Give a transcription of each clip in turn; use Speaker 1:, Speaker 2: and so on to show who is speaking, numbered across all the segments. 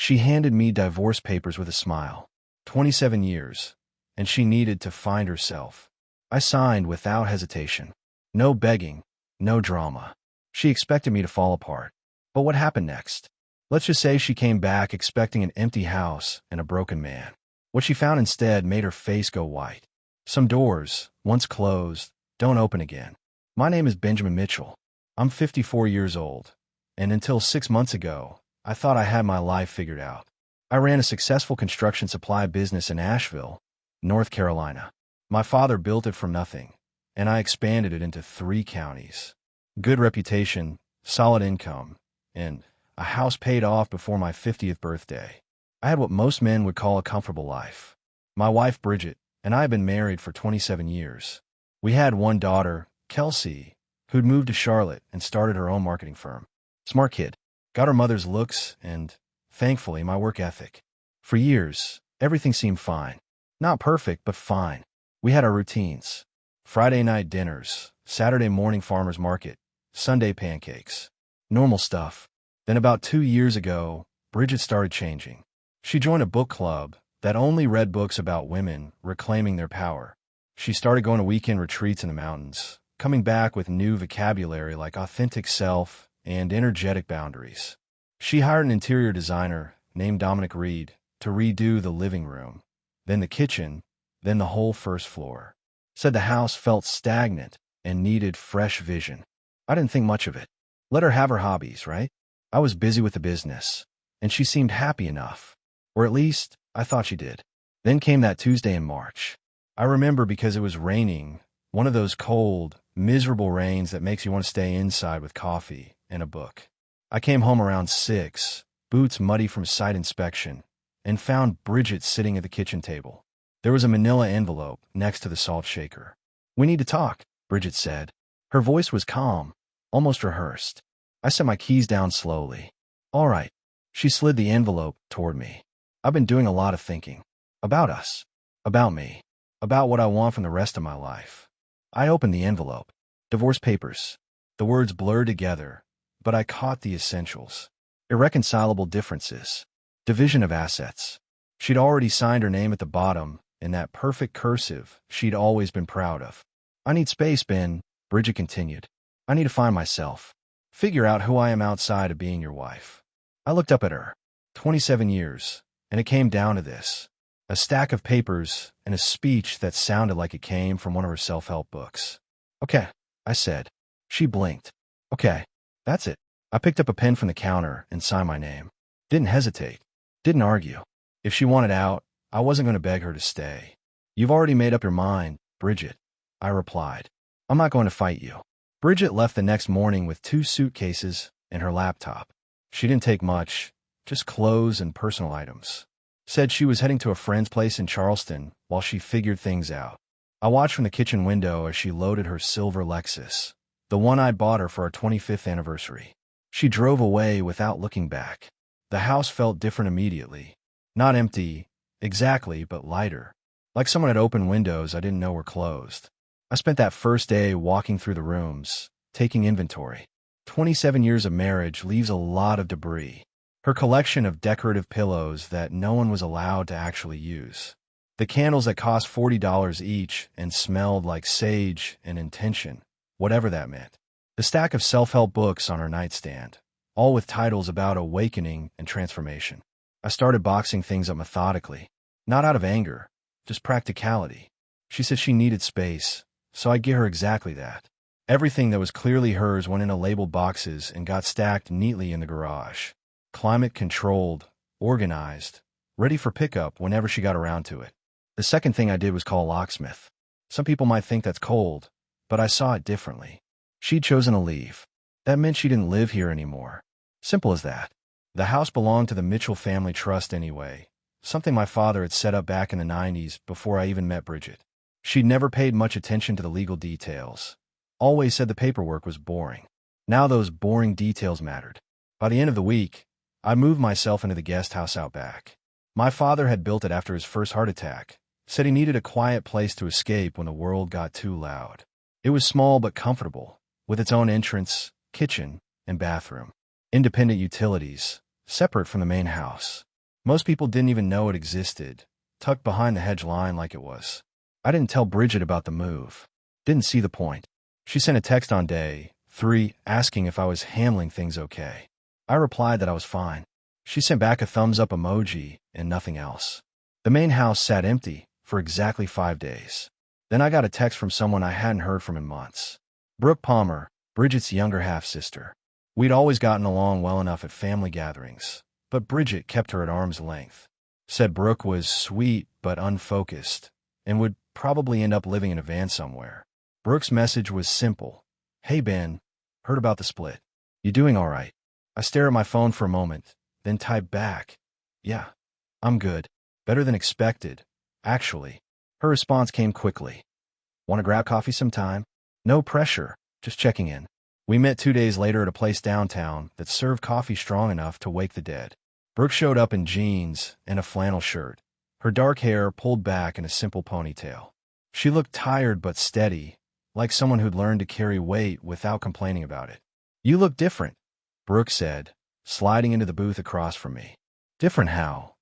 Speaker 1: She handed me divorce papers with a smile. 27 years, and she needed to find herself. I signed without hesitation. No begging, no drama. She expected me to fall apart. But what happened next? Let's just say she came back expecting an empty house and a broken man. What she found instead made her face go white. Some doors, once closed, don't open again. My name is Benjamin Mitchell. I'm 54 years old, and until 6 months ago, I thought I had my life figured out. I ran a successful construction supply business in Asheville, North Carolina. My father built it from nothing, and I expanded it into 3 counties. Good reputation, solid income, and a house paid off before my 50th birthday. I had what most men would call a comfortable life. My wife, Bridget, and I have been married for 27 years. We had 1 daughter, Kelsey, who'd moved to Charlotte and started her own marketing firm. Smart kid. Got her mother's looks and, thankfully, my work ethic. For years, everything seemed fine. Not perfect, but fine. We had our routines. Friday night dinners, Saturday morning farmer's market, Sunday pancakes. Normal stuff. Then about 2 years ago, Bridget started changing. She joined a book club that only read books about women reclaiming their power. She started going to weekend retreats in the mountains, coming back with new vocabulary like authentic self and energetic boundaries. She hired an interior designer named Dominic Reed to redo the living room, then the kitchen, then the whole first floor. Said the house felt stagnant and needed fresh vision. I didn't think much of it. Let her have her hobbies, right? I was busy with the business, and she seemed happy enough. Or at least, I thought she did. Then came that Tuesday in March. I remember because it was raining, one of those cold, miserable rains that makes you want to stay inside with coffee and a book. I came home around 6, boots muddy from site inspection, and found Bridget sitting at the kitchen table. There was a manila envelope next to the salt shaker. "We need to talk," Bridget said. Her voice was calm, almost rehearsed. I set my keys down slowly. "All right." She slid the envelope toward me. "I've been doing a lot of thinking. About us. About me. About what I want from the rest of my life." I opened the envelope. Divorce papers. The words blurred together, but I caught the essentials. Irreconcilable differences. Division of assets. She'd already signed her name at the bottom in that perfect cursive she'd always been proud of. "I need space, Ben," Bridget continued. "I need to find myself. Figure out who I am outside of being your wife." I looked up at her. 27 years, and it came down to this. A stack of papers and a speech that sounded like it came from one of her self-help books. "Okay," I said. She blinked. "Okay, that's it." I picked up a pen from the counter and signed my name. Didn't hesitate. Didn't argue. If she wanted out, I wasn't going to beg her to stay. "You've already made up your mind, Bridget," I replied. "I'm not going to fight you." Bridget left the next morning with 2 suitcases and her laptop. She didn't take much, just clothes and personal items. Said she was heading to a friend's place in Charleston while she figured things out. I watched from the kitchen window as she loaded her silver Lexus, the one I'd bought her for our 25th anniversary. She drove away without looking back. The house felt different immediately. Not empty, exactly, but lighter. Like someone had opened windows I didn't know were closed. I spent that first day walking through the rooms, taking inventory. 27 years of marriage leaves a lot of debris. Her collection of decorative pillows that no one was allowed to actually use. The candles that cost $40 each and smelled like sage and intention, whatever that meant. The stack of self-help books on her nightstand, all with titles about awakening and transformation. I started boxing things up methodically, not out of anger, just practicality. She said she needed space, so I gave her exactly that. Everything that was clearly hers went into labeled boxes and got stacked neatly in the garage. Climate-controlled, organized, ready for pickup whenever she got around to it. The second thing I did was call a locksmith. Some people might think that's cold, but I saw it differently. She'd chosen to leave. That meant she didn't live here anymore. Simple as that. The house belonged to the Mitchell Family Trust anyway, something my father had set up back in the 90s before I even met Bridget. She'd never paid much attention to the legal details. Always said the paperwork was boring. Now those boring details mattered. By the end of the week, I moved myself into the guest house out back. My father had built it after his first heart attack, said he needed a quiet place to escape when the world got too loud. It was small but comfortable, with its own entrance, kitchen, and bathroom. Independent utilities, separate from the main house. Most people didn't even know it existed, tucked behind the hedge line like it was. I didn't tell Bridget about the move. Didn't see the point. She sent a text on day 3 asking if I was handling things okay. I replied that I was fine. She sent back a thumbs up emoji and nothing else. The main house sat empty for exactly 5 days. Then I got a text from someone I hadn't heard from in months. Brooke Palmer, Bridget's younger half-sister. We'd always gotten along well enough at family gatherings, but Bridget kept her at arm's length. Said Brooke was sweet but unfocused and would probably end up living in a van somewhere. Brooke's message was simple. Hey Ben, heard about the split. You doing all right? I stare at my phone for a moment, then type back. Yeah, I'm good. Better than expected, actually. Her response came quickly. Want to grab coffee sometime? No pressure, just checking in. We met 2 days later at a place downtown that served coffee strong enough to wake the dead. Brooke showed up in jeans and a flannel shirt, her dark hair pulled back in a simple ponytail. She looked tired but steady, like someone who'd learned to carry weight without complaining about it. You look different, Brooke said, sliding into the booth across from me. Different how?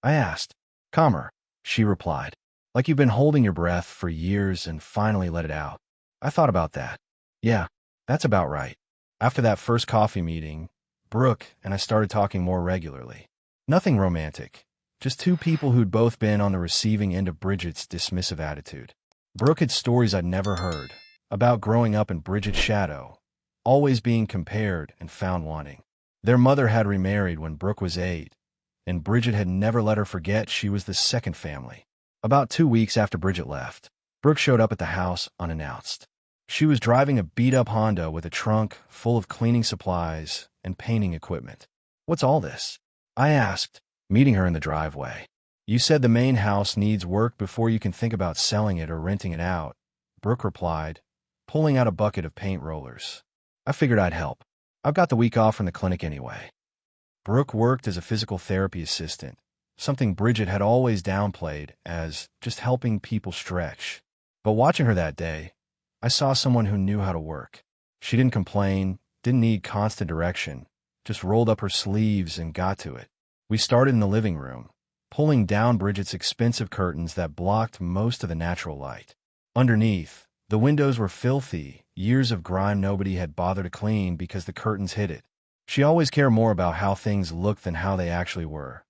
Speaker 1: I asked. Calmer, she replied. Like you've been holding your breath for years and finally let it out. I thought about that. Yeah, that's about right. After that first coffee meeting, Brooke and I started talking more regularly. Nothing romantic, just two people who'd both been on the receiving end of Bridget's dismissive attitude. Brooke had stories I'd never heard, about growing up in Bridget's shadow, always being compared and found wanting. Their mother had remarried when Brooke was 8, and Bridget had never let her forget she was the second family. About 2 weeks after Bridget left, Brooke showed up at the house unannounced. She was driving a beat-up Honda with a trunk full of cleaning supplies and painting equipment. What's all this? I asked, meeting her in the driveway. You said the main house needs work before you can think about selling it or renting it out, Brooke replied, pulling out a bucket of paint rollers. I figured I'd help. I've got the week off from the clinic anyway. Brooke worked as a physical therapy assistant, something Bridget had always downplayed as just helping people stretch. But watching her that day, I saw someone who knew how to work. She didn't complain, didn't need constant direction, just rolled up her sleeves and got to it. We started in the living room, pulling down Bridget's expensive curtains that blocked most of the natural light. Underneath, the windows were filthy, years of grime nobody had bothered to clean because the curtains hid it. She always cared more about how things looked than how they actually were,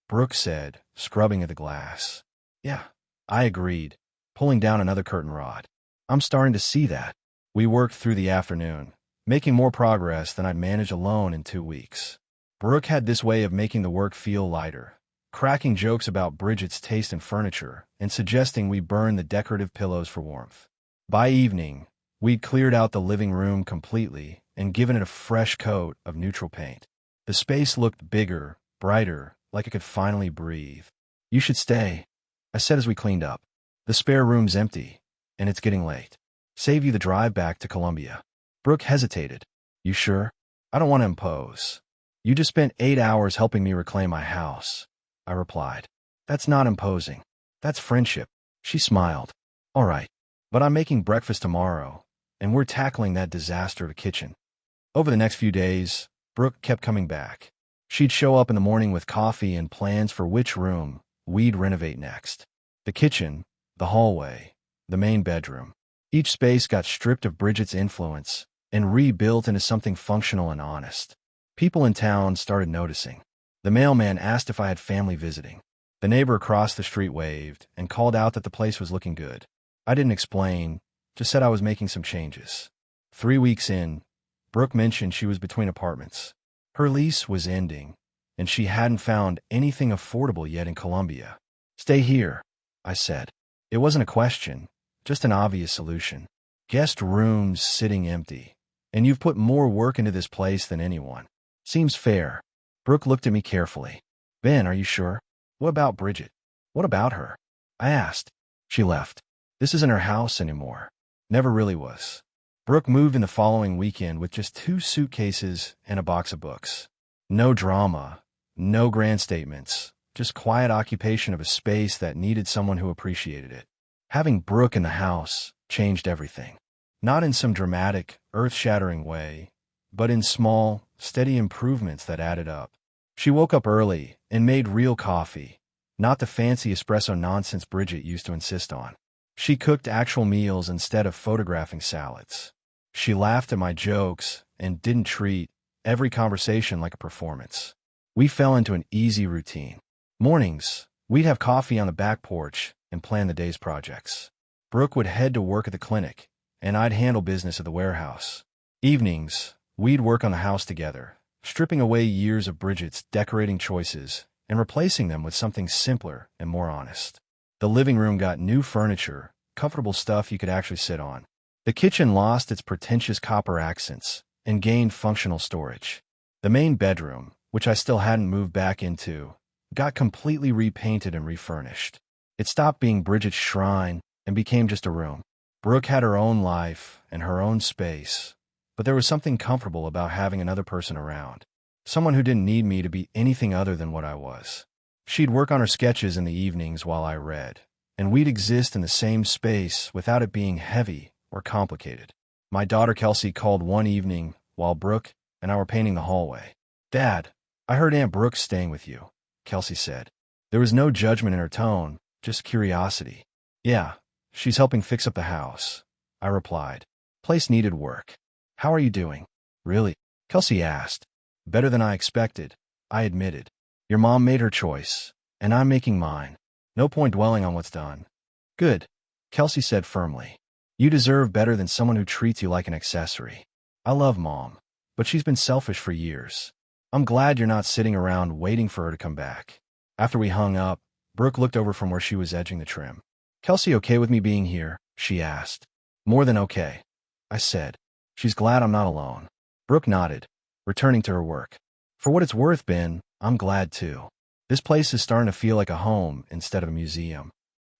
Speaker 1: Brooke said, scrubbing at the glass. Yeah, I agreed, pulling down another curtain rod. I'm starting to see that. We worked through the afternoon, making more progress than I'd managed alone in 2 weeks. Brooke had this way of making the work feel lighter, cracking jokes about Bridget's taste in furniture and suggesting we burn the decorative pillows for warmth. By evening, we'd cleared out the living room completely and given it a fresh coat of neutral paint. The space looked bigger, brighter, like it could finally breathe. You should stay, I said as we cleaned up. The spare room's empty, and it's getting late. Save you the drive back to Columbia. Brooke hesitated. You sure? I don't want to impose. You just spent 8 hours helping me reclaim my house, I replied. That's not imposing. That's friendship. She smiled. All right, but I'm making breakfast tomorrow, and we're tackling that disaster of a kitchen. Over the next few days, Brooke kept coming back. She'd show up in the morning with coffee and plans for which room we'd renovate next. The kitchen, the hallway, the main bedroom. Each space got stripped of Bridget's influence and rebuilt into something functional and honest. People in town started noticing. The mailman asked if I had family visiting. The neighbor across the street waved and called out that the place was looking good. I didn't explain, just said I was making some changes. 3 weeks in, Brooke mentioned she was between apartments. Her lease was ending, and she hadn't found anything affordable yet in Columbia. Stay here, I said. It wasn't a question, just an obvious solution. Guest rooms sitting empty, and you've put more work into this place than anyone. Seems fair. Brooke looked at me carefully. Ben, are you sure? What about Bridget? What about her? I asked. She left. This isn't her house anymore. Never really was. Brooke moved in the following weekend with just 2 suitcases and a box of books. No drama, no grand statements, just quiet occupation of a space that needed someone who appreciated it. Having Brooke in the house changed everything. Not in some dramatic, earth-shattering way, but in small, steady improvements that added up. She woke up early and made real coffee, not the fancy espresso nonsense Bridget used to insist on. She cooked actual meals instead of photographing salads. She laughed at my jokes and didn't treat every conversation like a performance. We fell into an easy routine. Mornings, we'd have coffee on the back porch and plan the day's projects. Brooke would head to work at the clinic, and I'd handle business at the warehouse. Evenings, we'd work on the house together, stripping away years of Bridget's decorating choices and replacing them with something simpler and more honest. The living room got new furniture, comfortable stuff you could actually sit on. The kitchen lost its pretentious copper accents and gained functional storage. The main bedroom, which I still hadn't moved back into, got completely repainted and refurnished. It stopped being Bridget's shrine and became just a room. Brooke had her own life and her own space, but there was something comfortable about having another person around. Someone who didn't need me to be anything other than what I was. She'd work on her sketches in the evenings while I read, and we'd exist in the same space without it being heavy or complicated. My daughter Kelsey called one evening while Brooke and I were painting the hallway. "Dad, I heard Aunt Brooke's staying with you," Kelsey said. There was no judgment in her tone, just curiosity. "Yeah, she's helping fix up the house," I replied. "Place needed work." "How are you doing?" "Really?" Kelsey asked. "Better than I expected," I admitted. "Your mom made her choice, and I'm making mine. No point dwelling on what's done." "Good," Kelsey said firmly. "You deserve better than someone who treats you like an accessory. I love Mom, but she's been selfish for years. I'm glad you're not sitting around waiting for her to come back." After we hung up, Brooke looked over from where she was edging the trim. "Kelsey okay with me being here?" she asked. "More than okay," I said. "She's glad I'm not alone." Brooke nodded, returning to her work. "For what it's worth, Ben, I'm glad too. This place is starting to feel like a home instead of a museum."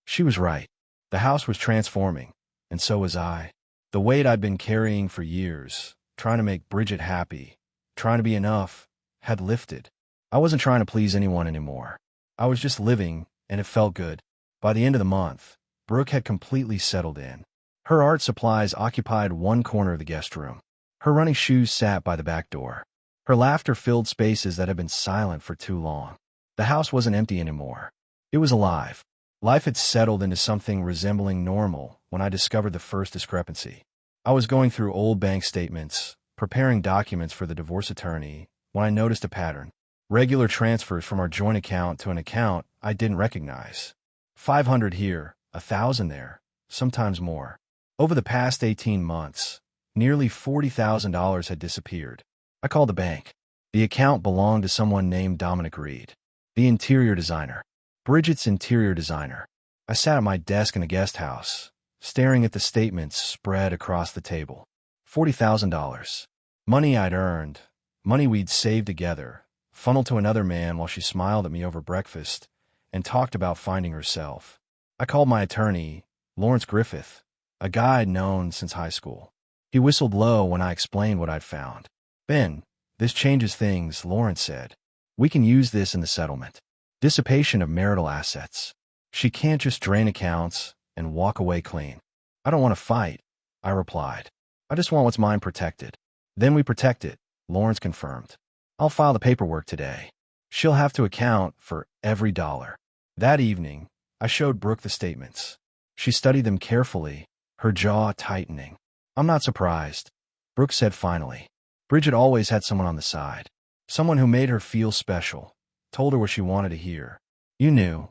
Speaker 1: She was right. The house was transforming, and so was I. The weight I'd been carrying for years, trying to make Bridget happy, trying to be enough, had lifted. I wasn't trying to please anyone anymore. I was just living, and it felt good. By the end of the month, Brooke had completely settled in. Her art supplies occupied one corner of the guest room. Her running shoes sat by the back door. Her laughter filled spaces that had been silent for too long. The house wasn't empty anymore. It was alive. Life had settled into something resembling normal when I discovered the first discrepancy. I was going through old bank statements, preparing documents for the divorce attorney, when I noticed a pattern. Regular transfers from our joint account to an account I didn't recognize. 500 here, 1,000 there, sometimes more. Over the past 18 months, nearly $40,000 had disappeared. I called the bank. The account belonged to someone named Dominic Reed, the interior designer. Bridget's interior designer. I sat at my desk in the guest house, staring at the statements spread across the table. $40,000. Money I'd earned, money we'd saved together, funneled to another man while she smiled at me over breakfast and talked about finding herself. I called my attorney, Lawrence Griffith, a guy I'd known since high school. He whistled low when I explained what I'd found. "Ben, this changes things," Lawrence said. "We can use this in the settlement. Dissipation of marital assets. She can't just drain accounts and walk away clean." "I don't want to fight," I replied. "I just want what's mine protected." "Then we protect it," Lawrence confirmed. "I'll file the paperwork today. She'll have to account for every dollar." That evening, I showed Brooke the statements. She studied them carefully, her jaw tightening. "I'm not surprised," Brooke said finally. "Bridget always had someone on the side. Someone who made her feel special, told her what she wanted to hear." "You knew?"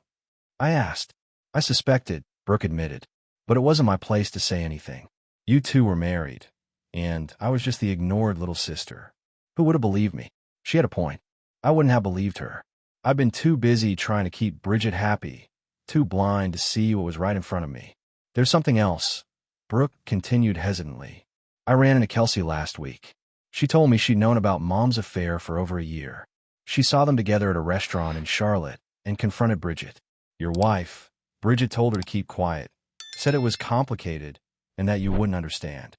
Speaker 1: I asked. "I suspected," Brooke admitted, "but it wasn't my place to say anything. You two were married, and I was just the ignored little sister. Who would have believed me?" She had a point. I wouldn't have believed her. I'd been too busy trying to keep Bridget happy, too blind to see what was right in front of me. "There's something else," Brooke continued hesitantly. "I ran into Kelsey last week. She told me she'd known about Mom's affair for over a year. She saw them together at a restaurant in Charlotte and confronted Bridget. Your wife, Bridget, told her to keep quiet, said it was complicated and that you wouldn't understand."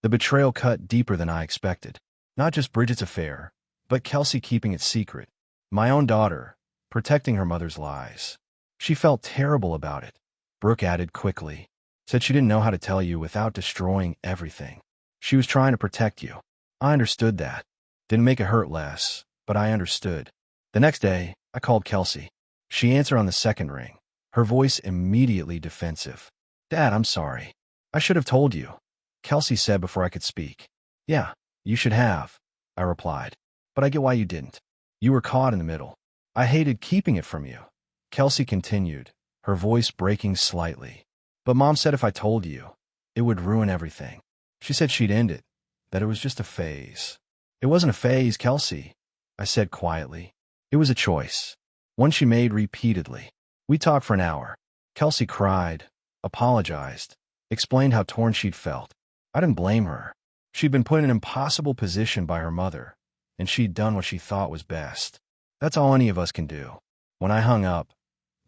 Speaker 1: The betrayal cut deeper than I expected. Not just Bridget's affair, but Kelsey keeping it secret. My own daughter, protecting her mother's lies. She felt terrible about it, Brooke added quickly. Said she didn't know how to tell you without destroying everything. She was trying to protect you. I understood that. Didn't make it hurt less, but I understood. The next day, I called Kelsey. She answered on the second ring, her voice immediately defensive. Dad, I'm sorry. I should have told you, Kelsey said before I could speak. Yeah, you should have, I replied. But I get why you didn't. You were caught in the middle. I hated keeping it from you, Kelsey continued, her voice breaking slightly. But Mom said if I told you, it would ruin everything. She said she'd end it, that it was just a phase. It wasn't a phase, Kelsey, I said quietly. It was a choice, one she made repeatedly. We talked for an hour. Kelsey cried, apologized, explained how torn she'd felt. I didn't blame her. She'd been put in an impossible position by her mother, and she'd done what she thought was best. That's all any of us can do. When I hung up,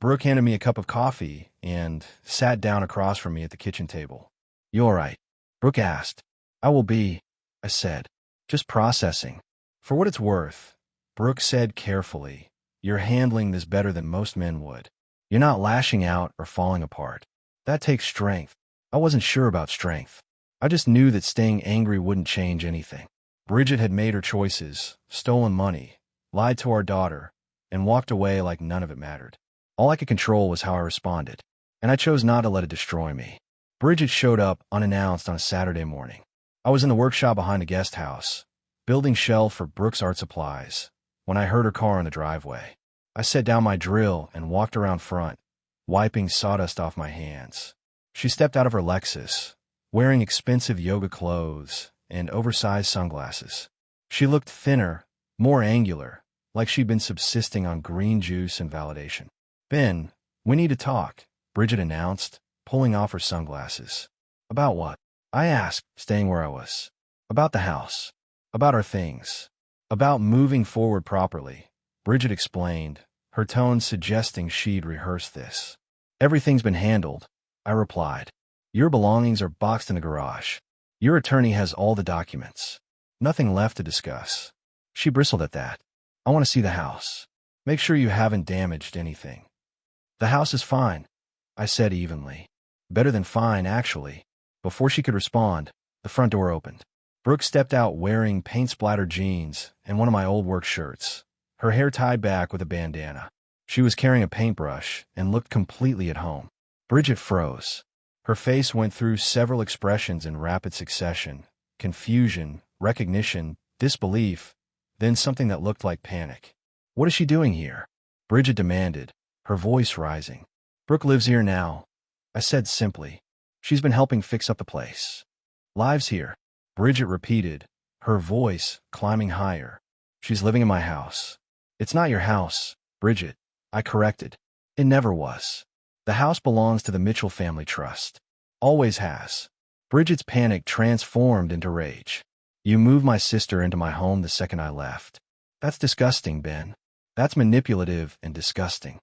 Speaker 1: Brooke handed me a cup of coffee and sat down across from me at the kitchen table. You all right? Brooke asked. I will be, I said. Just processing. For what it's worth, Brooke said carefully, you're handling this better than most men would. You're not lashing out or falling apart. That takes strength. I wasn't sure about strength. I just knew that staying angry wouldn't change anything. Bridget had made her choices, stolen money, lied to our daughter, and walked away like none of it mattered. All I could control was how I responded, and I chose not to let it destroy me. Bridget showed up unannounced on a Saturday morning. I was in the workshop behind the guest house, building shelf for Brooke's art supplies, when I heard her car in the driveway. I set down my drill and walked around front, wiping sawdust off my hands. She stepped out of her Lexus, wearing expensive yoga clothes and oversized sunglasses. She looked thinner, more angular, like she'd been subsisting on green juice and validation. Ben, we need to talk, Bridget announced, pulling off her sunglasses. About what? I asked, staying where I was. About the house. About our things. About moving forward properly, Bridget explained, her tone suggesting she'd rehearsed this. Everything's been handled, I replied. Your belongings are boxed in the garage. Your attorney has all the documents. Nothing left to discuss. She bristled at that. I want to see the house. Make sure you haven't damaged anything. The house is fine, I said evenly. Better than fine, actually. Before she could respond, the front door opened. Brooke stepped out wearing paint-splattered jeans and one of my old work shirts, her hair tied back with a bandana. She was carrying a paintbrush and looked completely at home. Bridget froze. Her face went through several expressions in rapid succession: confusion, recognition, disbelief, then something that looked like panic. What is she doing here? Bridget demanded, her voice rising. Brooke lives here now, I said simply. She's been helping fix up the place. Lives here, Bridget repeated, her voice climbing higher. She's living in my house. It's not your house, Bridget, I corrected. It never was. The house belongs to the Mitchell Family Trust. Always has. Bridget's panic transformed into rage. You moved my sister into my home the second I left. That's disgusting, Ben. That's manipulative and disgusting.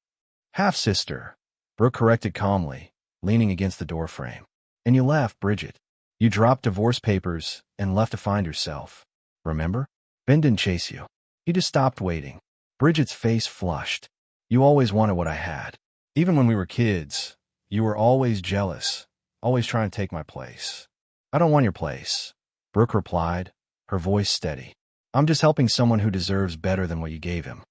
Speaker 1: Half-sister, Brooke corrected calmly, leaning against the doorframe. And you left, Bridget. You dropped divorce papers and left to find yourself. Remember? Ben didn't chase you. He just stopped waiting. Bridget's face flushed. You always wanted what I had. Even when we were kids, you were always jealous, always trying to take my place. I don't want your place, Brooke replied, her voice steady. I'm just helping someone who deserves better than what you gave him.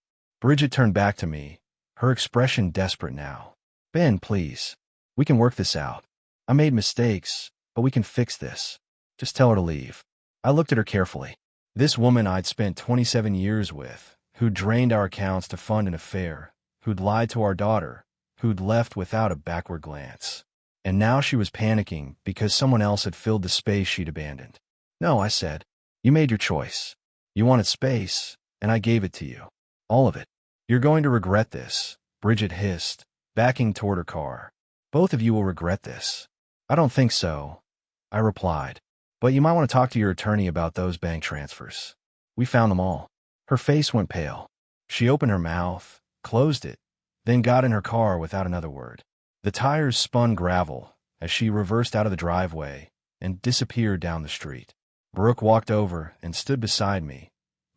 Speaker 1: Bridget turned back to me, her expression desperate now. Ben, please. We can work this out. I made mistakes, but we can fix this. Just tell her to leave. I looked at her carefully. This woman I'd spent 27 years with, who'd drained our accounts to fund an affair, who'd lied to our daughter, who'd left without a backward glance. And now she was panicking because someone else had filled the space she'd abandoned. No, I said. You made your choice. You wanted space, and I gave it to you. All of it. You're going to regret this, Bridget hissed, backing toward her car. Both of you will regret this. I don't think so, I replied. But you might want to talk to your attorney about those bank transfers. We found them all. Her face went pale. She opened her mouth, closed it, then got in her car without another word. The tires spun gravel as she reversed out of the driveway and disappeared down the street. Brooke walked over and stood beside me,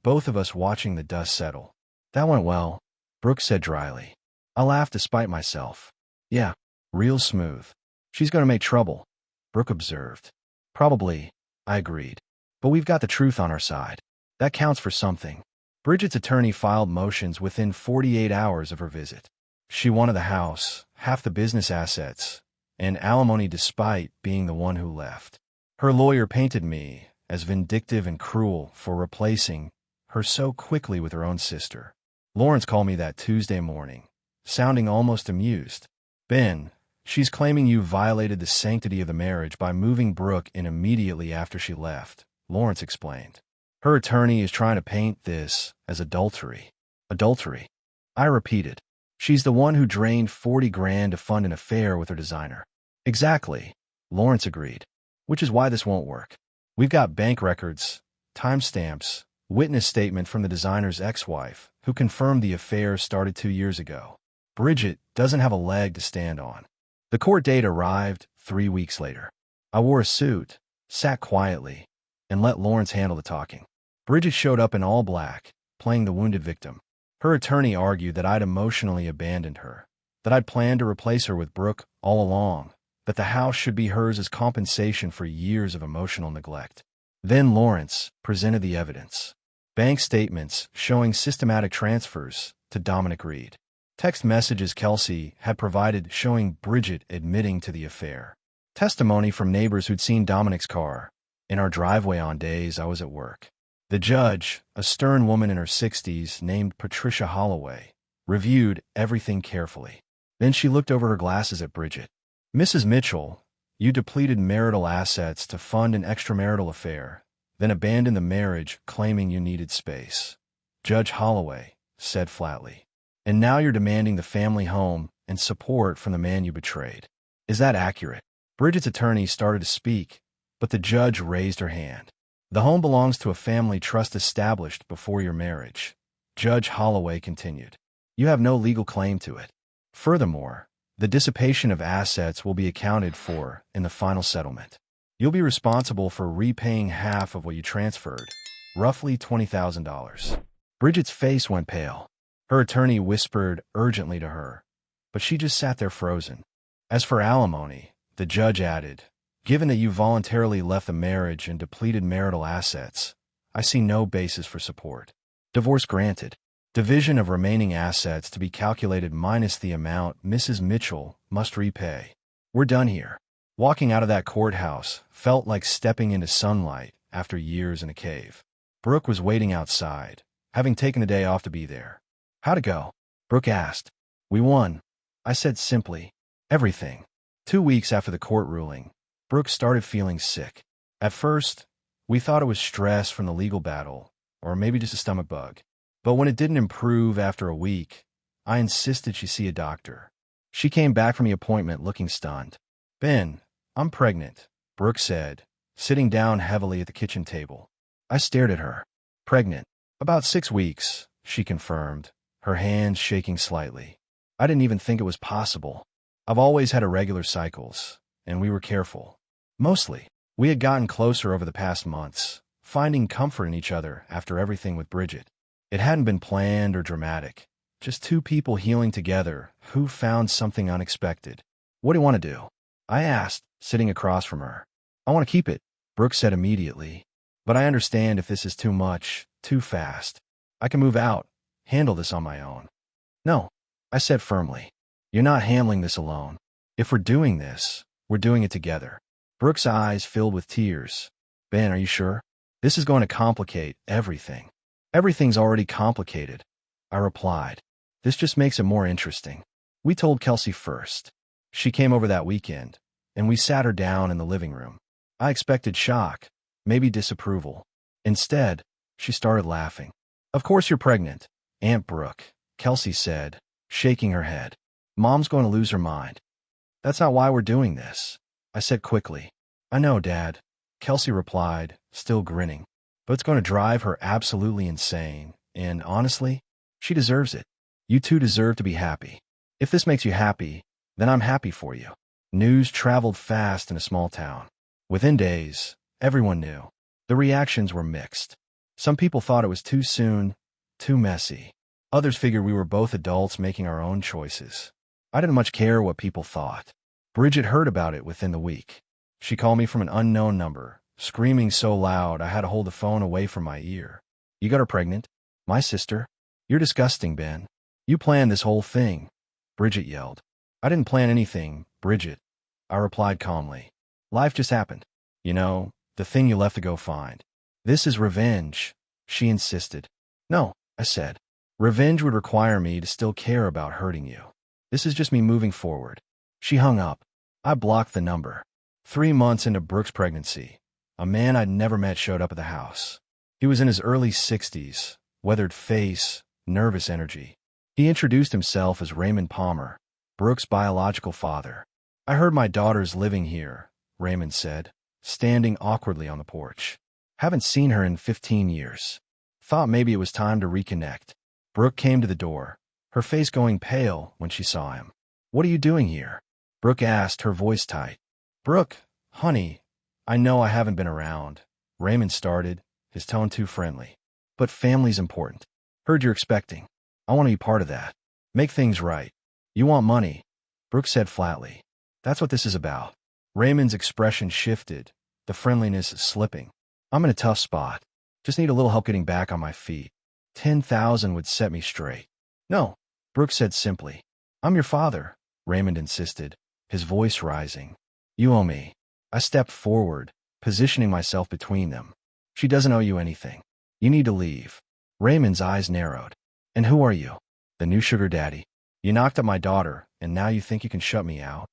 Speaker 1: both of us watching the dust settle. That went well, Brooke said dryly. I laughed despite myself. Yeah, real smooth. She's going to make trouble, Brooke observed. Probably, I agreed. But we've got the truth on our side. That counts for something. Bridget's attorney filed motions within 48 hours of her visit. She wanted the house, half the business assets, and alimony despite being the one who left. Her lawyer painted me as vindictive and cruel for replacing her so quickly with her own sister. Lawrence called me that Tuesday morning, sounding almost amused. Ben, she's claiming you violated the sanctity of the marriage by moving Brooke in immediately after she left, Lawrence explained. Her attorney is trying to paint this as adultery. Adultery? I repeated. She's the one who drained 40 grand to fund an affair with her designer. Exactly, Lawrence agreed. Which is why this won't work. We've got bank records, timestamps, witness statement from the designer's ex-wife, who confirmed the affair started 2 years ago. Bridget doesn't have a leg to stand on. The court date arrived 3 weeks later. I wore a suit, sat quietly, and let Lawrence handle the talking. Bridget showed up in all black, playing the wounded victim. Her attorney argued that I'd emotionally abandoned her, that I'd planned to replace her with Brooke all along, that the house should be hers as compensation for years of emotional neglect. Then Lawrence presented the evidence. Bank statements showing systematic transfers to Dominic Reed. Text messages Kelsey had provided showing Bridget admitting to the affair. Testimony from neighbors who'd seen Dominic's car in our driveway on days I was at work. The judge, a stern woman in her 60s named Patricia Holloway, reviewed everything carefully. Then she looked over her glasses at Bridget. Mrs. Mitchell, you depleted marital assets to fund an extramarital affair, then abandoned the marriage claiming you needed space. Judge Holloway said flatly. And now you're demanding the family home and support from the man you betrayed. Is that accurate? Bridget's attorney started to speak, but the judge raised her hand. The home belongs to a family trust established before your marriage. Judge Holloway continued. You have no legal claim to it. Furthermore, the dissipation of assets will be accounted for in the final settlement. You'll be responsible for repaying half of what you transferred, roughly $20,000. Bridget's face went pale. Her attorney whispered urgently to her, but she just sat there frozen. As for alimony, the judge added, given that you voluntarily left the marriage and depleted marital assets, I see no basis for support. Divorce granted. Division of remaining assets to be calculated minus the amount Mrs. Mitchell must repay. We're done here. Walking out of that courthouse felt like stepping into sunlight after years in a cave. Brooke was waiting outside, having taken the day off to be there. How'd it go? Brooke asked. We won. I said simply. Everything. 2 weeks after the court ruling, Brooke started feeling sick. At first, we thought it was stress from the legal battle, or maybe just a stomach bug. But when it didn't improve after a week, I insisted she see a doctor. She came back from the appointment looking stunned. Ben, I'm pregnant, Brooke said, sitting down heavily at the kitchen table. I stared at her. Pregnant. About 6 weeks, she confirmed, her hands shaking slightly. I didn't even think it was possible. I've always had irregular cycles, and we were careful. Mostly, we had gotten closer over the past months, finding comfort in each other after everything with Bridget. It hadn't been planned or dramatic, just two people healing together who found something unexpected. What do you want to do? I asked, sitting across from her. I want to keep it, Brooke said immediately. But I understand if this is too much, too fast. I can move out, handle this on my own. No, I said firmly. You're not handling this alone. If we're doing this, we're doing it together. Brooke's eyes filled with tears. Ben, are you sure? This is going to complicate everything. Everything's already complicated, I replied. This just makes it more interesting. We told Kelsey first. She came over that weekend, and we sat her down in the living room. I expected shock, maybe disapproval. Instead, she started laughing. Of course you're pregnant, Aunt Brooke, Kelsey said, shaking her head. Mom's going to lose her mind. That's not why we're doing this, I said quickly. I know, Dad, Kelsey replied, still grinning. But it's going to drive her absolutely insane, and honestly, she deserves it. You two deserve to be happy. If this makes you happy, then I'm happy for you. News traveled fast in a small town. Within days, everyone knew. The reactions were mixed. Some people thought it was too soon, too messy. Others figured we were both adults making our own choices. I didn't much care what people thought. Bridget heard about it within the week. She called me from an unknown number, screaming so loud I had to hold the phone away from my ear. You got her pregnant? My sister? You're disgusting, Ben. You planned this whole thing, Bridget yelled. I didn't plan anything, Bridget, I replied calmly. Life just happened. You know, the thing you left to go find. This is revenge, she insisted. No, I said. Revenge would require me to still care about hurting you. This is just me moving forward. She hung up. I blocked the number. 3 months into Brooke's pregnancy, a man I'd never met showed up at the house. He was in his early 60s, weathered face, nervous energy. He introduced himself as Raymond Palmer, Brooke's biological father. I heard my daughter's living here, Raymond said, standing awkwardly on the porch. Haven't seen her in 15 years. Thought maybe it was time to reconnect. Brooke came to the door, her face going pale when she saw him. What are you doing here? Brooke asked, her voice tight. Brooke, honey, I know I haven't been around, Raymond started, his tone too friendly. But family's important. Heard you're expecting. I want to be part of that. Make things right. You want money, Brooke said flatly. That's what this is about. Raymond's expression shifted, the friendliness slipping. I'm in a tough spot. Just need a little help getting back on my feet. 10,000 would set me straight. No, Brooke said simply. I'm your father, Raymond insisted, his voice rising. You owe me. I stepped forward, positioning myself between them. She doesn't owe you anything. You need to leave. Raymond's eyes narrowed. And who are you? The new sugar daddy? You knocked up my daughter, and now you think you can shut me out?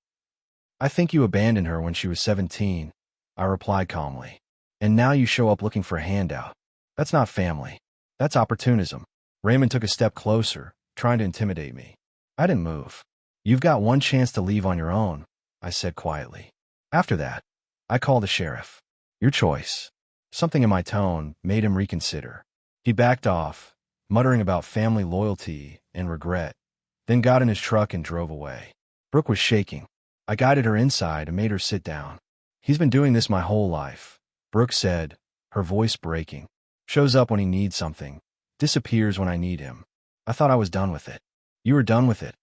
Speaker 1: I think you abandoned her when she was 17, I replied calmly. And now you show up looking for a handout. That's not family. That's opportunism. Raymond took a step closer, trying to intimidate me. I didn't move. You've got one chance to leave on your own, I said quietly. After that, I called the sheriff. Your choice. Something in my tone made him reconsider. He backed off, muttering about family loyalty and regret, then got in his truck and drove away. Brooke was shaking. I guided her inside and made her sit down. He's been doing this my whole life, Brooke said, her voice breaking. Shows up when he needs something, disappears when I need him. I thought I was done with it. You were done with it,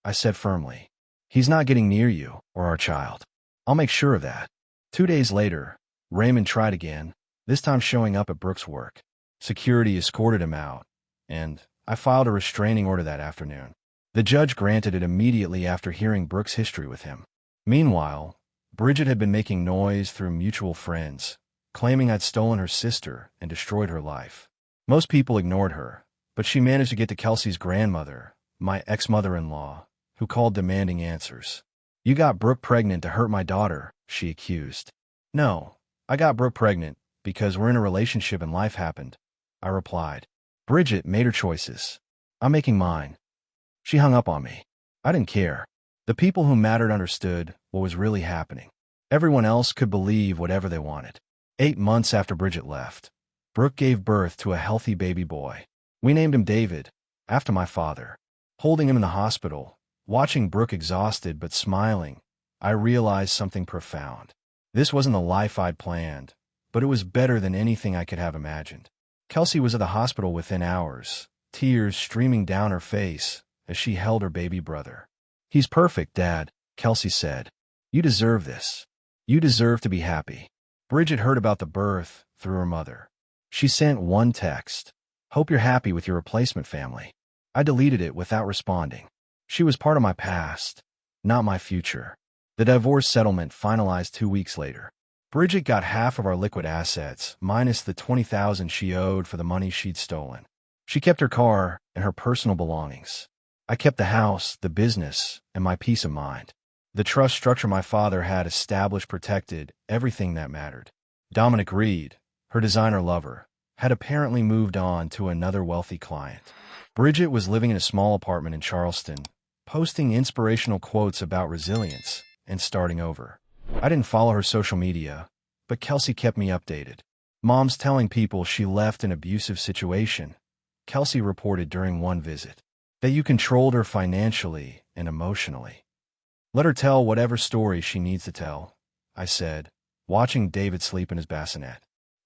Speaker 1: I said firmly. He's not getting near you or our child. I'll make sure of that. 2 days later, Raymond tried again, this time showing up at Brooke's work. Security escorted him out, and I filed a restraining order that afternoon. The judge granted it immediately after hearing Brooke's history with him. Meanwhile, Bridget had been making noise through mutual friends, claiming I'd stolen her sister and destroyed her life. Most people ignored her, but she managed to get to Kelsey's grandmother, my ex-mother-in-law, who called demanding answers. You got Brooke pregnant to hurt my daughter, she accused. No, I got Brooke pregnant because we're in a relationship and life happened, I replied. Bridget made her choices. I'm making mine. She hung up on me. I didn't care. The people who mattered understood what was really happening. Everyone else could believe whatever they wanted. 8 months after Bridget left, Brooke gave birth to a healthy baby boy. We named him David, after my father. Holding him in the hospital, watching Brooke exhausted but smiling, I realized something profound. This wasn't the life I'd planned, but it was better than anything I could have imagined. Kelsey was at the hospital within hours, tears streaming down her face as she held her baby brother. He's perfect, Dad, Kelsey said. You deserve this. You deserve to be happy. Bridget heard about the birth through her mother. She sent one text. Hope you're happy with your replacement family. I deleted it without responding. She was part of my past, not my future. The divorce settlement finalized 2 weeks later. Bridget got half of our liquid assets, minus the $20,000 she owed for the money she'd stolen. She kept her car and her personal belongings. I kept the house, the business, and my peace of mind. The trust structure my father had established protected everything that mattered. Dominic Reed, her designer lover, had apparently moved on to another wealthy client. Bridget was living in a small apartment in Charleston, posting inspirational quotes about resilience and starting over. I didn't follow her social media, but Kelsey kept me updated. Mom's telling people she left an abusive situation, Kelsey reported during one visit. That you controlled her financially and emotionally. Let her tell whatever story she needs to tell, I said, watching David sleep in his bassinet.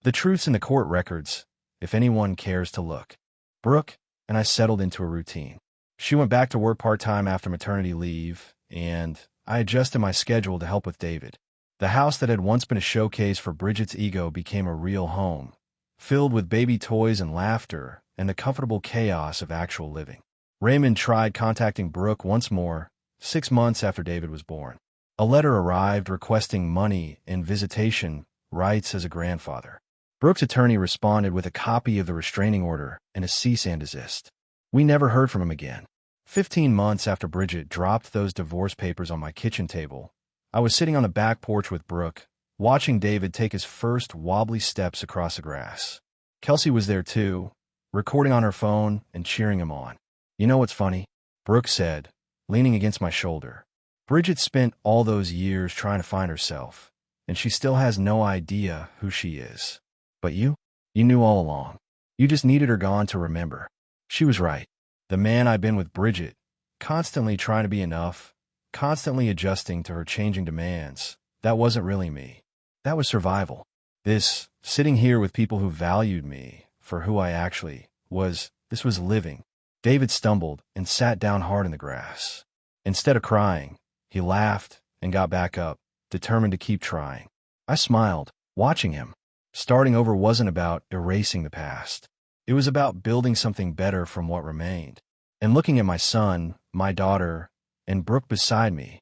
Speaker 1: The truth's in the court records, if anyone cares to look. Brooke and I settled into a routine. She went back to work part-time after maternity leave, and I adjusted my schedule to help with David. The house that had once been a showcase for Bridget's ego became a real home, filled with baby toys and laughter and the comfortable chaos of actual living. Raymond tried contacting Brooke once more, 6 months after David was born. A letter arrived requesting money and visitation rights as a grandfather. Brooke's attorney responded with a copy of the restraining order and a cease and desist. We never heard from him again. 15 months after Bridget dropped those divorce papers on my kitchen table, I was sitting on the back porch with Brooke, watching David take his first wobbly steps across the grass. Kelsey was there too, recording on her phone and cheering him on. "You know what's funny?" Brooke said, leaning against my shoulder. "Bridget spent all those years trying to find herself, and she still has no idea who she is. But you knew all along. You just needed her gone to remember." She was right. The man I'd been with Bridget, constantly trying to be enough, constantly adjusting to her changing demands, that wasn't really me. That was survival. This, sitting here with people who valued me for who I actually was, this was living. David stumbled and sat down hard in the grass. Instead of crying, he laughed and got back up, determined to keep trying. I smiled, watching him. Starting over wasn't about erasing the past. It was about building something better from what remained. And looking at my son, my daughter, and Brooke beside me,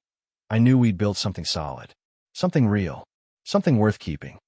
Speaker 1: I knew we'd built something solid, something real, something worth keeping.